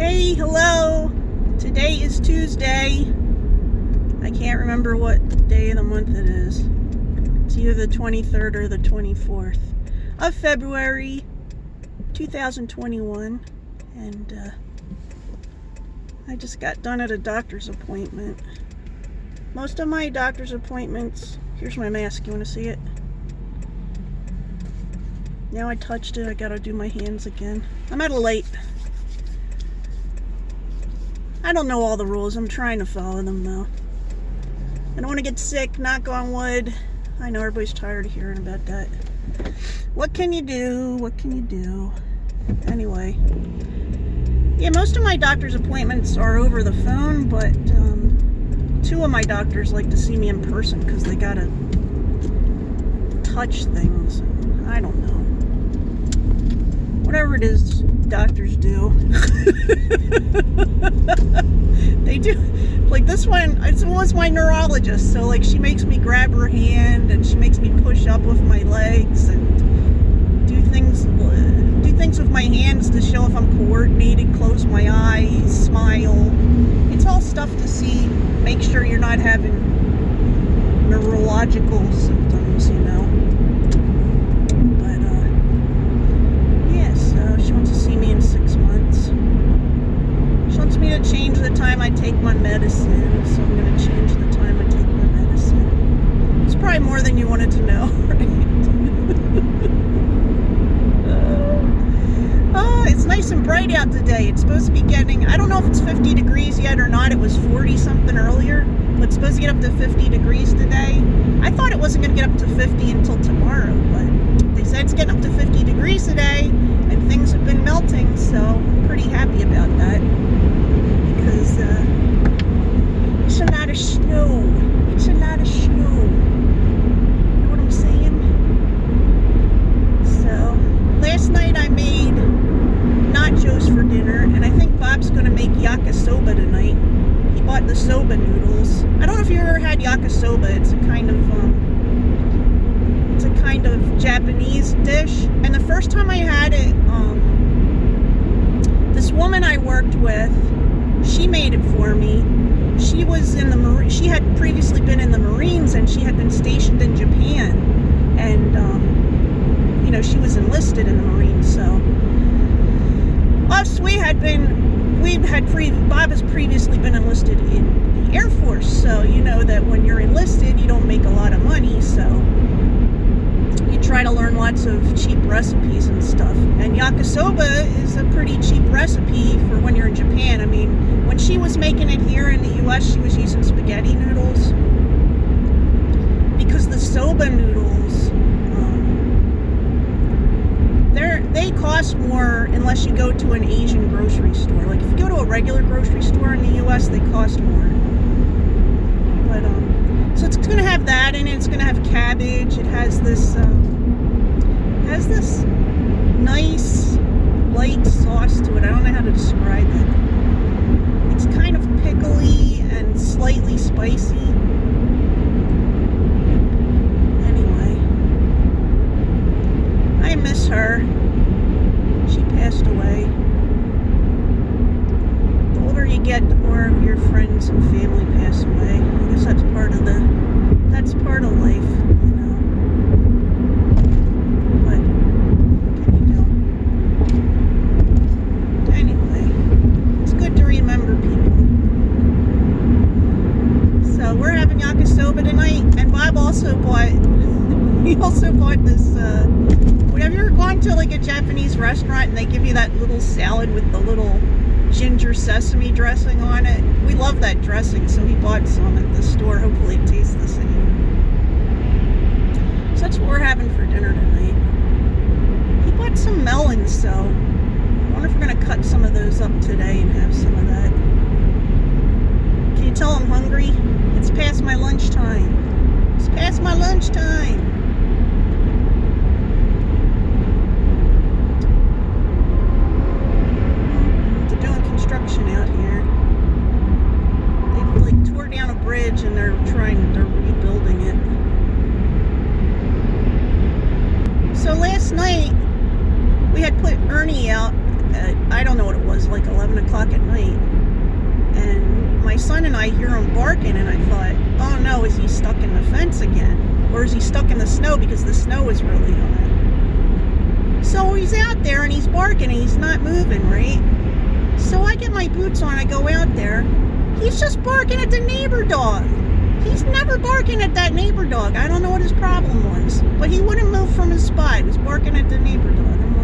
Hey, hello. Today is Tuesday. I can't remember what day of the month it is. It's either the 23rd or the 24th of February 2021. And I just got done at a doctor's appointment. Most of my doctor's appointments... Here's my mask. You want to see it? Now I touched it. I gotta do my hands again. I'm at a late. I don't know all the rules. I'm trying to follow them, though. I don't want to get sick, knock on wood. I know everybody's tired of hearing about that. What can you do? What can you do? Anyway. Yeah, most of my doctor's appointments are over the phone, but two of my doctors like to see me in person because they gotta touch things. I don't know. Whatever it is doctors do. They do. Like this one, it was my neurologist, so like she makes me grab her hand and she makes me push up with my legs and do things with my hands to show if I'm coordinated, close my eyes, smile. It's all stuff to see, make sure you're not having neurological symptoms, you know. She wants to see me in 6 months. She wants me to change the time I take my medicine, so I'm going to change the time I take my medicine. It's probably more than you wanted to know, right? It's nice and bright out today. It's supposed to be getting, I don't know if it's 50 degrees yet or not. It was 40 something earlier, but it's supposed to get up to 50 degrees today. I thought it wasn't going to get up to 50 until tomorrow, but they said it's getting up to 50 degrees today, and things have been melting, so I'm pretty happy about that, because it's a lot of snow. It's a lot of snow. You know what I'm saying? So, last night I made nachos for dinner, and I think Bob's going to make yakisoba tonight. He bought the soba noodles. I don't know if you ever had yakisoba. It's a kind of Japanese dish, and the first time I had it, this woman I worked with, she made it for me. She was in the she had previously been in the Marines, and she had been stationed in Japan, and you know, she was enlisted in the Marines. So us, Bob has previously been enlisted in the Air Force, so you know that when you're enlisted, you don't make a lot of money, so you try to learn lots of cheap recipes and stuff. And yakisoba is a pretty cheap recipe for when you're in Japan. I mean, when she was making it here in the US, she was using spaghetti noodles, because the soba noodles, they cost more unless you go to an Asian grocery store. Like if you go to a regular grocery store in the US, they cost more. But so it's going to have that in it. It's going to have cabbage. It has this nice light sauce to it. I don't know how to describe it. It's kind of pickly and slightly spicy. Anyway, I miss her. She passed away. The older you get, the more of your friends and family pass away. I guess that's part of life, you know. But what can you do? Anyway, it's good to remember people. So we're having yakisoba tonight, and Bob also bought this, have you ever gone to like a Japanese restaurant and they give you that little salad with the little ginger sesame dressing on it? We love that dressing, so he bought some at the store. Hopefully it tastes the same. So that's what we're having for dinner tonight. He bought some melons, so I wonder if we're going to cut some of those up today and have some of that. Can you tell I'm hungry? It's past my lunchtime. It's past my lunchtime. Out here, they've like tore down a bridge and they're rebuilding it. So last night we had put Ernie out at, I don't know what it was, like 11 o'clock at I hear him barking, and I thought, oh no, is he stuck in the fence again? Or is he stuck in the snow because the snow is really high? So he's out there and he's barking and he's not moving, right? So I get my boots on, I go out there. He's just barking at the neighbor dog. He's never barking at that neighbor dog. I don't know what his problem was, but he wouldn't move from his spot. He was barking at the neighbor dog. I'm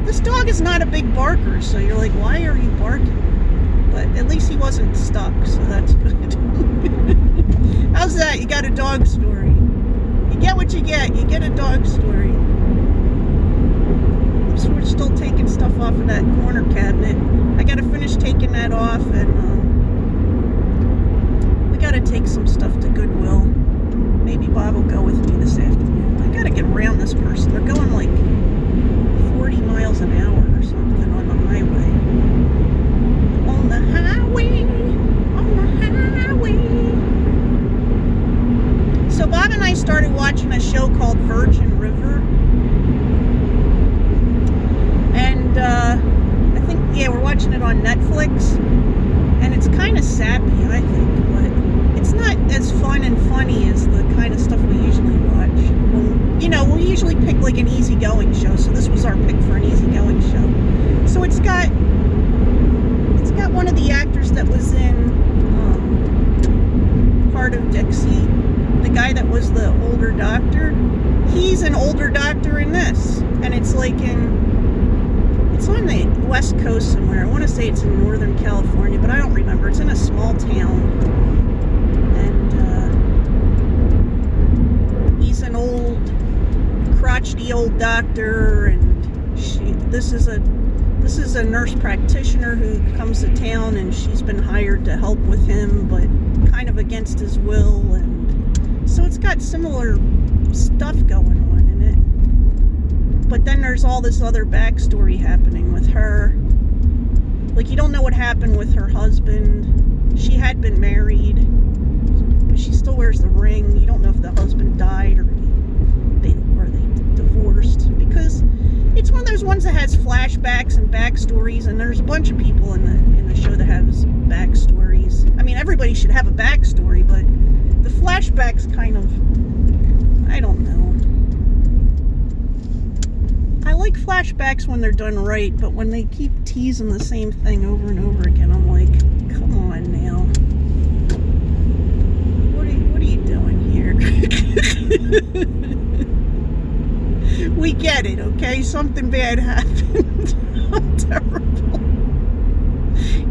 like, this dog is not a big barker, so you're like, why are you barking? But at least he wasn't stuck, so that's good. How's that? You got a dog story. You get what you get. You get a dog story. So we're still taking stuff off of that corner cabinet. I got to finish taking that off, and we got to take some stuff to Goodwill. Maybe Bob will go with me this afternoon. I got to get around this person. They're going like 40 miles an hour or something on the highway. On the highway. On the highway. So Bob and I started watching a show called Virgin River. And I think, yeah, we're watching it on Netflix. And it's kind of sappy, I think, but it's not as fun and funny as the kind of stuff we usually watch. You know, we usually pick like an easygoing show, so this was our pick for an easygoing show. So it's got one of the actors that was in Part of Dixie, the guy that was the older doctor. He's an older doctor in this, and it's like it's on the West Coast somewhere. I want to say it's in Northern California, but I don't remember. It's in a small town. And he's an old, crotchety old doctor, and this is a nurse practitioner who comes to town, and she's been hired to help with him, but kind of against his will. And so it's got similar stuff going on in it. But then there's all this other backstory happening with her. Like, you don't know what happened with her husband. She had been married, but she still wears the ring. You don't know if the husband died or they divorced, because it's one of those ones that has flashbacks and backstories, and there's a bunch of people in the show that has backstories. I mean, everybody should have a backstory, but the flashbacks kind of, I don't know. I like flashbacks when they're done right, but when they keep teasing the same thing over and over again, I'm like, come on now. What are you doing here? We get it, okay? Something bad happened. I'm terrible.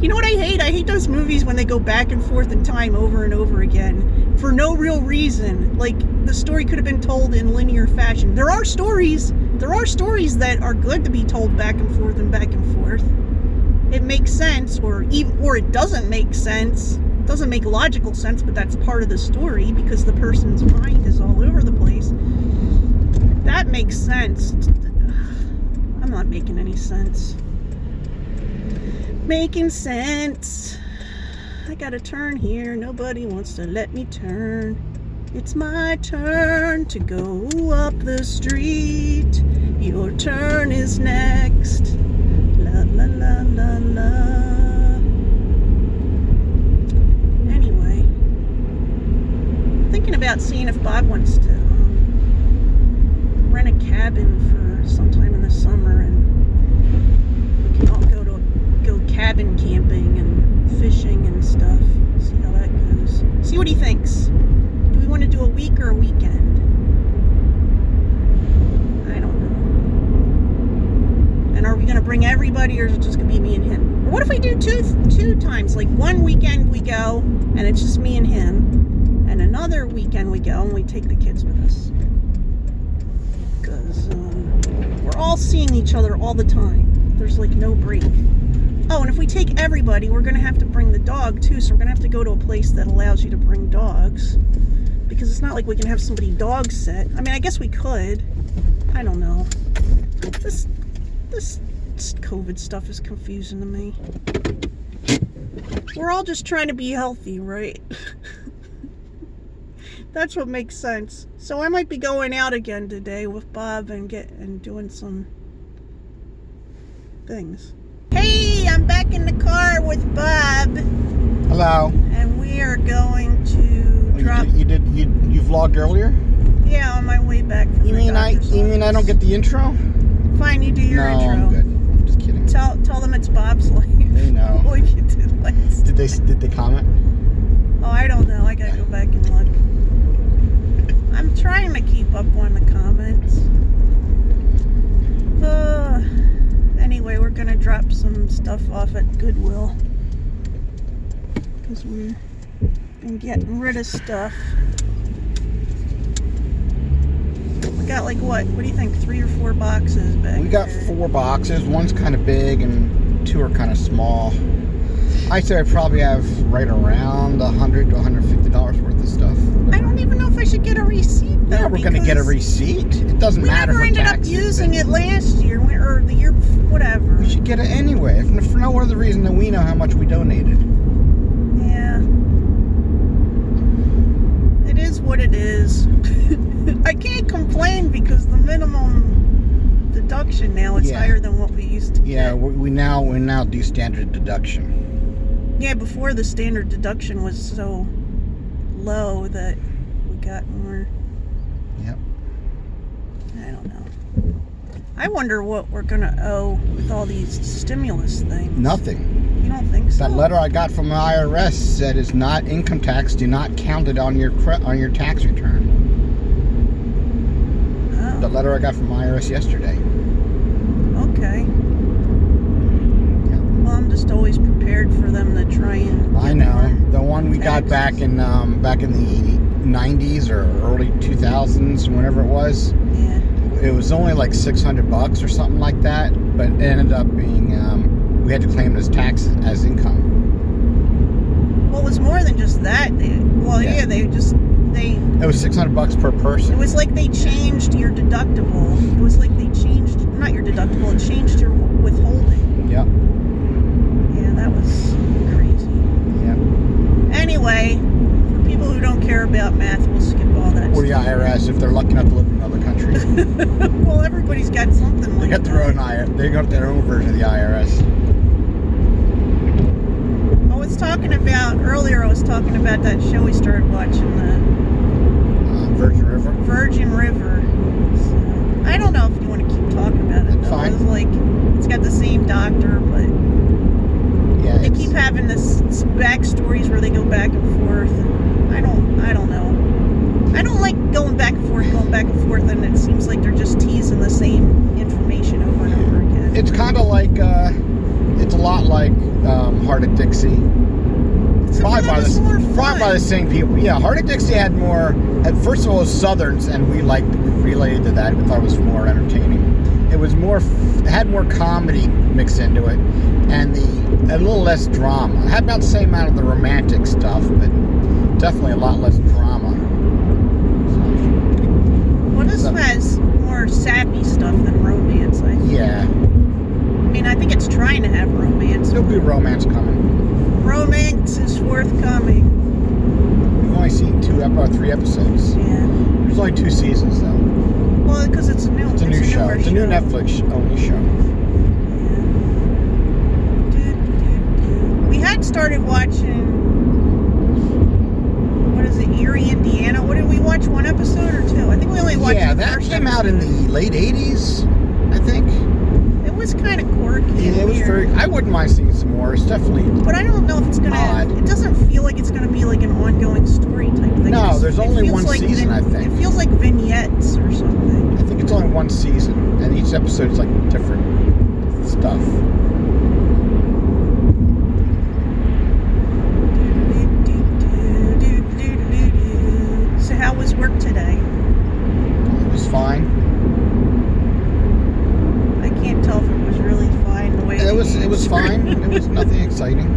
You know what I hate? I hate those movies when they go back and forth in time over and over again for no real reason. Like, the story could have been told in linear fashion. There are stories that are good to be told back and forth and back and forth. It makes sense, or it doesn't make sense. It doesn't make logical sense, but that's part of the story because the person's mind is all over the place. That makes sense. I'm not making any sense. Making sense. I gotta turn here. Nobody wants to let me turn. It's my turn to go up the street. Your turn is next. La la la la la. Anyway, thinking about seeing if Bob wants to rent a cabin for sometime in the summer, and we can all go cabin camping and fishing and stuff. See how that goes. See what he thinks. Do we want to do a week or a weekend? I don't know. And are we going to bring everybody, or is it just going to be me and him? Or what if we do two times? Like, one weekend we go and it's just me and him, and another weekend we go and we take the kids with us. Because we're all seeing each other all the time. There's like no break. Oh, and if we take everybody, we're going to have to bring the dog too, so we're going to have to go to a place that allows you to bring dogs. Because it's not like we can have somebody dog sit. I mean, I guess we could. I don't know. This COVID stuff is confusing to me. We're all just trying to be healthy, right? That's what makes sense. So I might be going out again today with Bob and doing some things. Hey, I'm back in the car with Bob. Hello. And we are going to drop. You vlogged earlier? Yeah, on my way back from You mean I don't get the intro? Fine, you do your intro. No, I'm good. I'm just kidding. Tell them it's Bob's life. They know. Like you did last. Did they comment? Oh, I don't know. I gotta go back and look. I'm trying to keep up on the comments. Anyway, we're gonna drop some stuff off at Goodwill because we've been getting rid of stuff. We got like what? What do you think? 3 or 4 boxes back We got there. 4 boxes. One's kind of big and 2 are kind of small. I'd say I probably have right around $100 to $150 worth of stuff. I don't even know if I should get a receipt though. Yeah, we're going to get a receipt. It doesn't matter We for never ended up taxes, using it last year or the year before, whatever. We should get it anyway, if for no other reason than we know how much we donated. Yeah. It is what it is. I can't complain because the minimum deduction now is higher than what we used to Yeah, get. we now do standard deduction. Yeah, before the standard deduction was so low that we got more. Yep. I don't know. I wonder what we're gonna owe with all these stimulus things. Nothing. You don't think so? That letter I got from the IRS said it's not income tax. Do not count it on your tax return. Oh. The letter I got from IRS yesterday. Okay. Well, I'm just always prepared for them to try and. I know. The one we got back in the 90s or early 2000s, whenever it was. Yeah. It was only like $600 or something like that, but it ended up being we had to claim it as taxes as income. Well, it was more than just that. It was $600 per person. It was like they changed your deductible. It was like they changed not your deductible. It changed your withholding. Yep. Yeah, that was crazy. Yep. Anyway, for people who don't care about math, we'll skip all that. Or the IRS if they're lucky enough to live in another country. Well, everybody's got something like that. They got their own version of the IRS. Earlier I was talking about that show we started watching, the Virgin River. Virgin River. So, I don't know if you want to keep talking about it. That's fine. It's like it's got the same doctor, but Yeah, they keep having this backstories where they go back and forth. And I don't know. I don't like going back and forth, and it seems like they're just teasing the same information over and over again. It's kind of like it's a lot like Heart of Dixie. Probably by the same people. Yeah, Heart of Dixie had first of all, it was Southerns, and we related to that. We thought it was more entertaining. It had more comedy mixed into it, and a little less drama. It had about the same amount of the romantic stuff, but definitely a lot less drama. Well, this has more sappy stuff than romance, I think. Yeah. I mean, I think it's trying to have romance. There'll be romance coming. Romance is forthcoming. We've only seen 3 episodes. Yeah. There's only 2 seasons, though. Well, because it's a new show. It's a new Netflix only show. Yeah. We had started watching, what is it, Erie, Indiana? What did we watch? 1 episode or 2? I think we only watched the first came episode. out in the late 80s, I think. It was kind of quirky. Yeah, it was weird. I wouldn't mind seeing some more. It's definitely. But I don't know if it's gonna. It doesn't feel like it's gonna be like an ongoing story type thing. No, there's only one season, I think. It feels like vignettes or something. I think it's only 1 season, and each episode is like different stuff. So how was work today? It was fine. I can't tell if it was really fine the way It was fine. It was nothing exciting.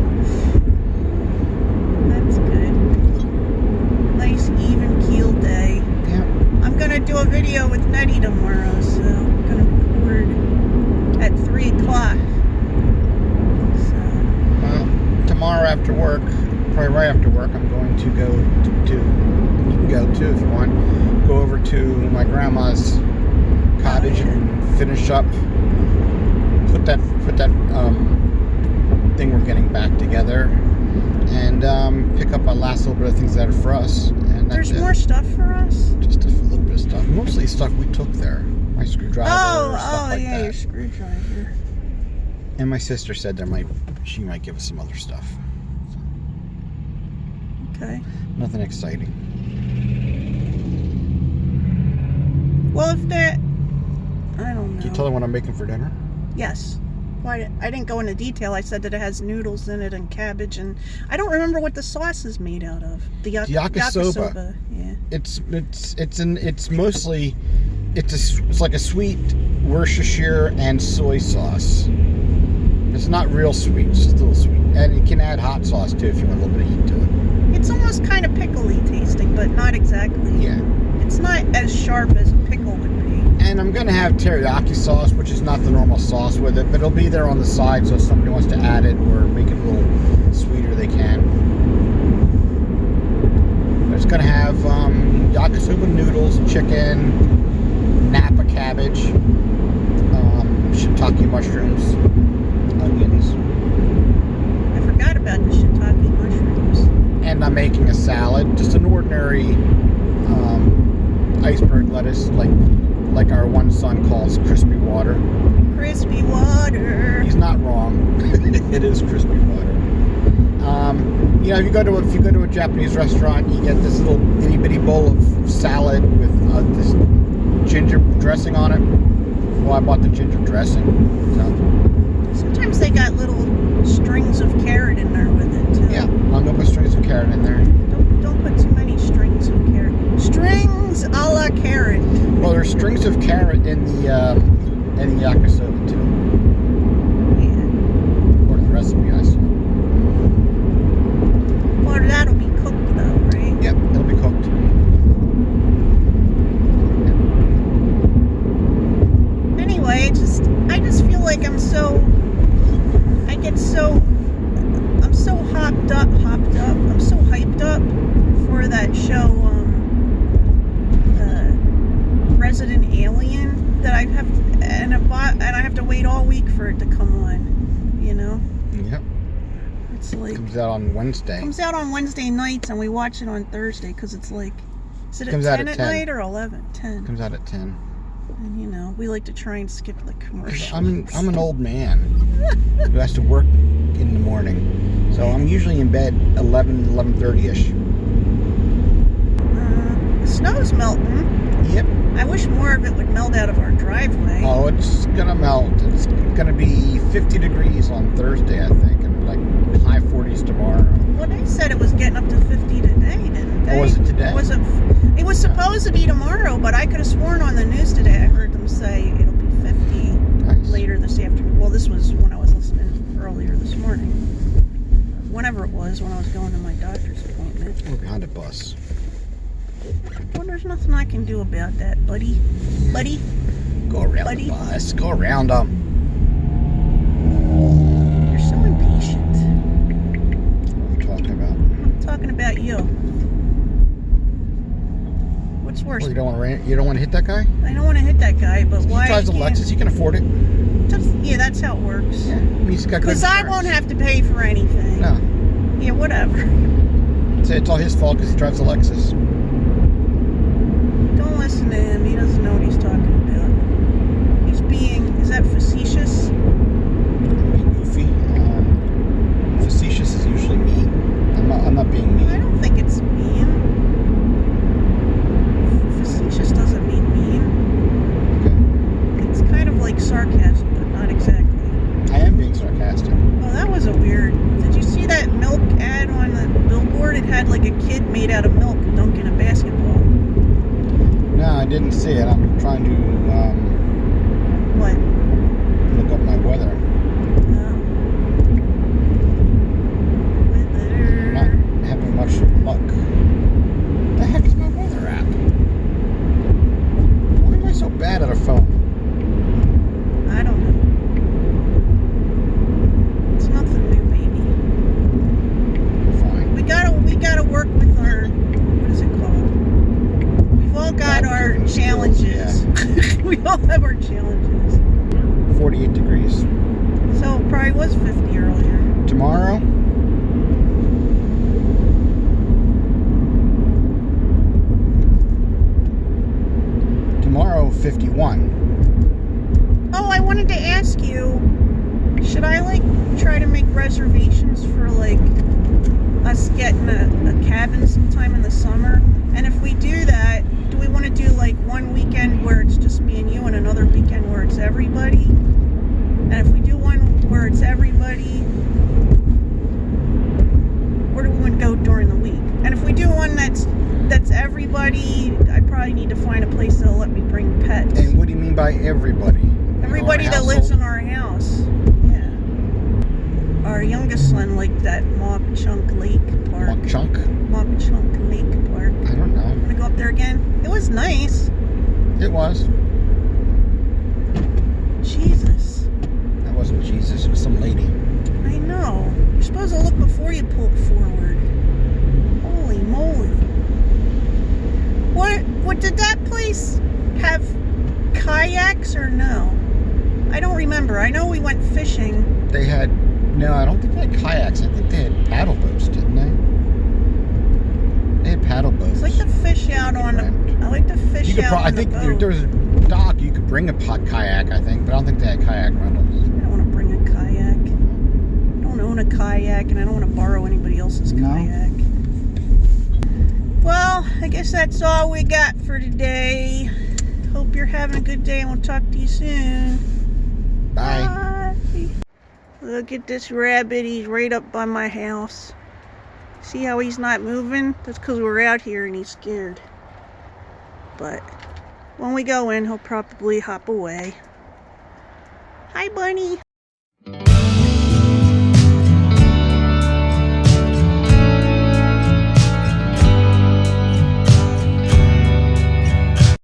That's good. Nice even keel day. Yeah. I'm gonna do a video with Nettie tomorrow, so I'm gonna record at 3 o'clock. So Tomorrow after work, probably right after work, I'm going to go to you can go too if you want. Go over to my grandma's cottage and finish up. Put that thing we're getting back together. and pick up our last little bit of things that are for us. And There's more stuff for us? Just a little bit of stuff. Mostly stuff we took there. My screwdriver, stuff like that. Your screwdriver. And my sister said she might give us some other stuff. Okay. Nothing exciting. Well, if that... I don't know. Can you tell them what I'm making for dinner? Yes. Well, I didn't go into detail. I said that it has noodles in it and cabbage, and I don't remember what the sauce is made out of. The yakisoba. Yeah. It's mostly it's like a sweet Worcestershire and soy sauce. It's not real sweet, it's just a little sweet, and you can add hot sauce too if you want a little bit of heat to it. It's almost kind of pickly tasting, but not exactly. Yeah. It's not as sharp as a pickle would be. And I'm going to have teriyaki sauce, which is not the normal sauce with it, but it'll be there on the side, so if somebody wants to add it or make it a little sweeter, they can. It's going to have yakisoba noodles, chicken, Napa cabbage, shiitake mushrooms, onions. I forgot about the shiitake mushrooms. And I'm making a salad, just an ordinary iceberg lettuce, like our one son calls crispy water. Crispy water. He's not wrong. It is crispy water. If you go to a Japanese restaurant, you get this little itty bitty bowl of salad with this ginger dressing on it. Well, I bought the ginger dressing. So. Sometimes they got little strings of carrot in there with it too. Yeah, I'm gonna put strings of carrot in there. Don't put too many strings of carrot. Strings a la carrot. Well, there's strings of carrot in the yakisoba too. Yeah. According to the recipe I saw. Part of that'll be cooked though, right? Yep, it'll be cooked. Anyway, I just feel like I'm so hopped up. I'm so hyped up for that show, Resident Alien, that I have to wait all week for it to come on. You know. Yep. It's like It comes out on Wednesday. Comes out on Wednesday nights, and we watch it on Thursday because it's like, is it at Comes 10 out at at 10. night or 11? 10. Comes out at 10. And we like to try and skip the commercials. I'm an old man who has to work in the morning, so I'm usually in bed 11:30ish. The snow's melting. Yep. I wish more of it would melt out of our driveway. Oh, it's gonna melt. It's gonna be 50 degrees on Thursday, I think, and like high 40s tomorrow. Well, they said it was getting up to 50 today, didn't they? Oh, was it today? It was supposed to be tomorrow, but I could have sworn on the news today I heard them say it'll be 50 later this afternoon. Well, this was when I was listening earlier this morning. Whenever it was, when I was going to my doctor's appointment. We're behind a bus. Well, there's nothing I can do about that, buddy. Buddy? Go around Buddy? the bus. Go around them. You're so impatient. What are you talking about? I'm talking about you. What's worse? Well, you don't want to hit that guy? I don't want to hit that guy, but why? He drives a Lexus. He can afford it. Yeah, that's how it works. Yeah, he's got good Because I insurance. won't have to pay for anything. No. Yeah, whatever. It's all his fault because he drives a Lexus. Don't listen to him. He doesn't know what he's talking about. He's being, is that facetious? Be goofy. Facetious is usually mean. I'm not being mean. I don't think it's mean. Facetious doesn't mean mean. Okay. It's kind of like sarcasm, but not exactly. I am being sarcastic. Oh, that was a weird. Did you see that milk ad on the billboard? It had like a kid made out of milk dunking a basketball. No, I didn't see it. I'm trying to What? look up my weather. I'm not having much luck. The heck is my weather app? Why am I so bad at a phone? I don't know. It's nothing new, baby. Fine. We gotta work with our, what is it called? We've all got our God-given challenges. skills, We all have our challenges. 48 degrees. So it probably was 50 earlier. Tomorrow, I like try to make reservations for like us getting a cabin sometime in the summer? And if we do that, do we want to do like one weekend where it's just me and you and another weekend where it's everybody? And if we do one where it's everybody, where do we want to go during the week? And if we do one that's everybody, I probably need to find a place that'll let me bring pets. And what do you mean by everybody? Everybody that lives in our house. Yeah. Our youngest son liked that Mock Chunk Lake Park. Mock Chunk? Mock Chunk Lake Park. I don't know. Want to go up there again? It was nice. It was. Jesus. That wasn't Jesus. It was some lady. I know. You're supposed to look before you pull forward. Holy moly. What did that place have kayaks or no? I don't remember. I know we went fishing. They had, no, I don't think they had kayaks. I think they had paddle boats, didn't they? They had paddle boats. I like to fish out on the. I like to fish out on I the think boat. there was a dock. You could bring a kayak, I think, but I don't think they had kayak rentals. I don't want to bring a kayak. I don't own a kayak, and I don't want to borrow anybody else's kayak. Well, I guess that's all we got for today. Hope you're having a good day, and we'll talk to you soon. Bye. Bye. Look at this rabbit. He's right up by my house. See how he's not moving? That's because we're out here and he's scared. But when we go in, he'll probably hop away. Hi, bunny.